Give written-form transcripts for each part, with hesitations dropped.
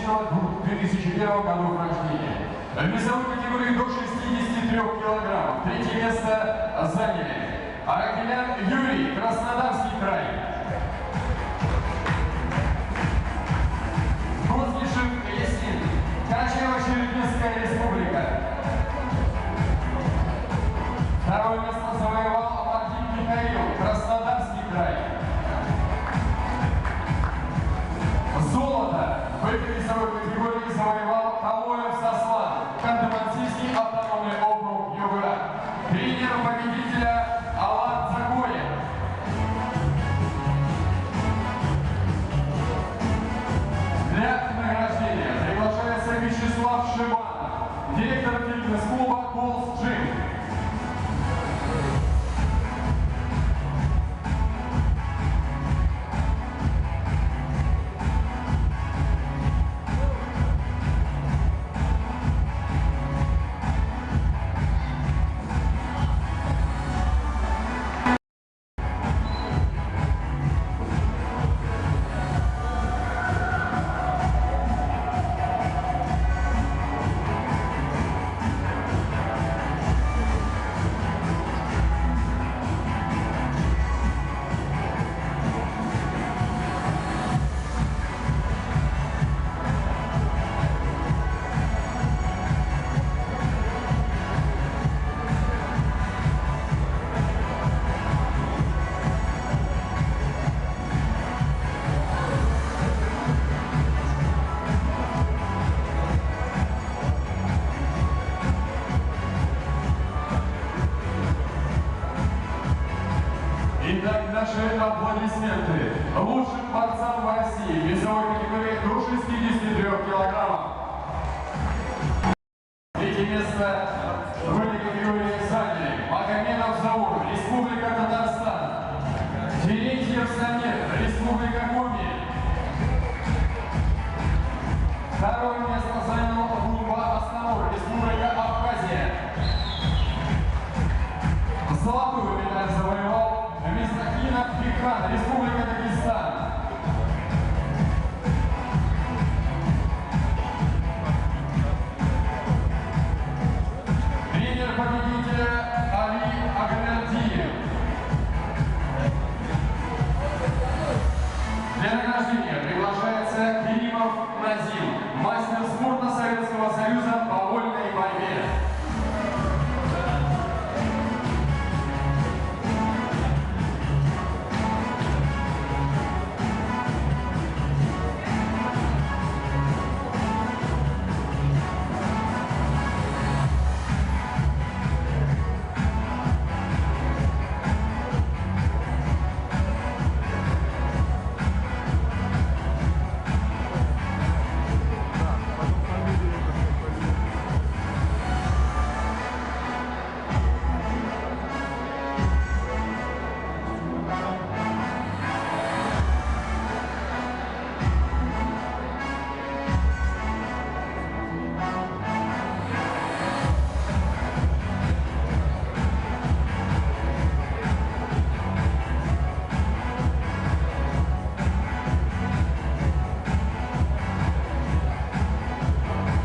2001 году рождения. В весовой категории до 63 килограммов. Третье место заняли Аракелян Юрий, Краснодарский край. Козлишев Ясин, Карачаево-Черкесская республика. Второе место завоевал Мартин Михаил, Краснодарский край. Золото в этой весовой категории завоевал Халоев Сослан, Ханты-Мансийский автономный округ Югра. Тренер победителя Алан Загоев. Для награждения приглашается Вячеслав Шиманов, директор фитнес-клуба Голс Джим. Итак, наши аплодисменты лучшим борцам в России в весовой категории до 63 килограммов. Третье место в этой категории заняли Магомедов Заур, Республика Татарстан. Терентьев Самир, Республика Коми. Второе место занял Гурба Аснаур, Республика Абхазия. Золотую медаль завоевал Мисахинов Пихан, Республика Дагестан. Тренер победителя Али Агамердиев. Для награждения приглашается Керимов Назим, мастер спорта Советского Союза по вольной борьбе.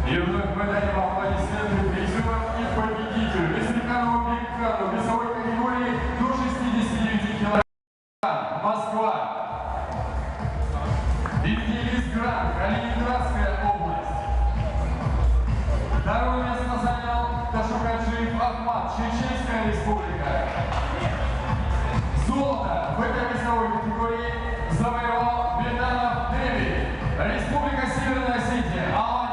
И вновь мы даем аплодисменты призерам и победителю Весовикану Беккану в весовой категории до 69 килограмм. Москва. Вильгельмсград, Калининградская область. Второе место занял Ташукаджиев Ахмат, Чеченская республика. Золото в этой весовой категории завоевал Беданов Дэвид, Республика Северная Осетия, Алания.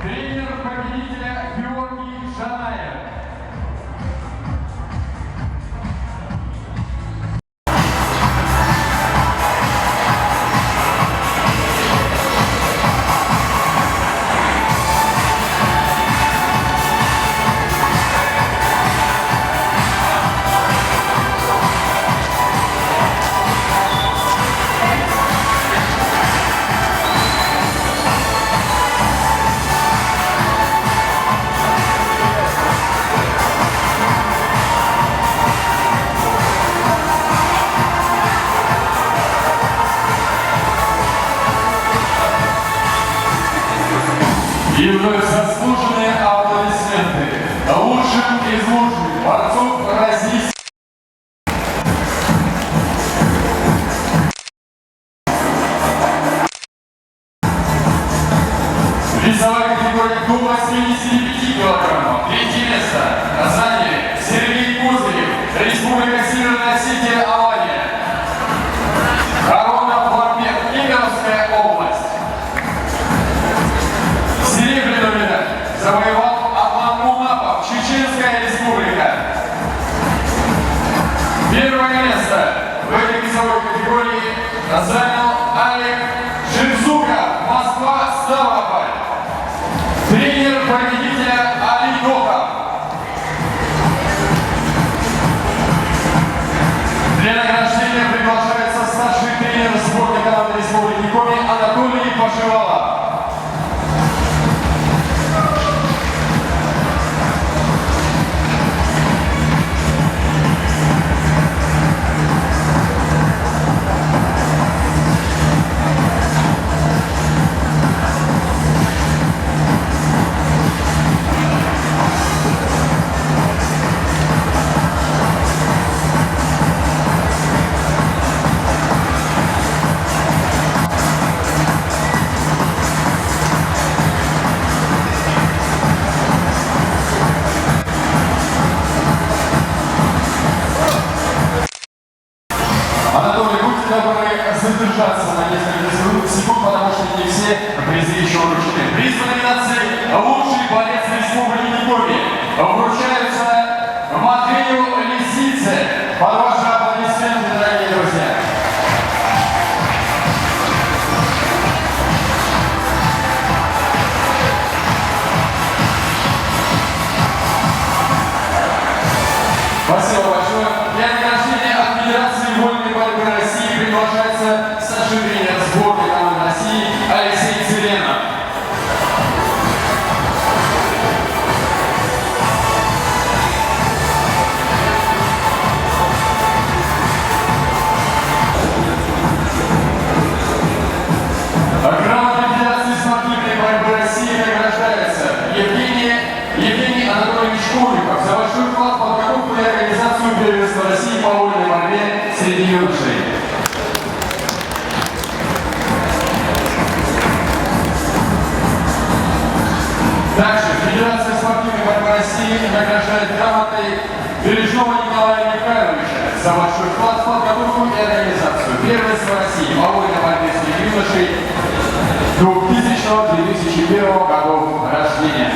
Тренер победителя Георгий Шанаев. И вновь заслуженные аплодисменты лучшим из лучших борцов России. Весовая категория до 85 килограммов. Третье место заняли Сергей Кузырев, Республика Северная Осетия, Алания. Коронов Вармек, Кемеровская область. Серебряную медаль завоевал Атлан Мунапов, Чеченская Республика. Первое место в этой весовой категории занял Олег Шевцуков, Москва, Ставрополь. Тренер победителя Али Дохов. Для награждения приглашается старший тренер сборной команды Республики Коми Анатолий Пашевалов. Анатолий, будьте добры задержаться на несколько секунд, потому что не все призы еще вручены. Приз по номинации «Лучший боец Республики Коми» вручаются Матвею Лисице. Под ваши аплодисменты, дорогие друзья. Спасибо большое. Для награждения от Федерации вольной борьбы России приглашается старший тренер сборной команды России Алексей Цыленов. Грамотой Федерации спортивной борьбы России награждается Евгений Анатольевич Куликов за большой вклад в подготовку и организацию первенства России по вольной борьбе среди юношей. Также Федерация спортивной борьбы России награждает грамотой Бережного Николая Михайловича за большой вклад в подготовку и организацию первенства России по вольной борьбе среди юношей 2000-2001 годов рождения.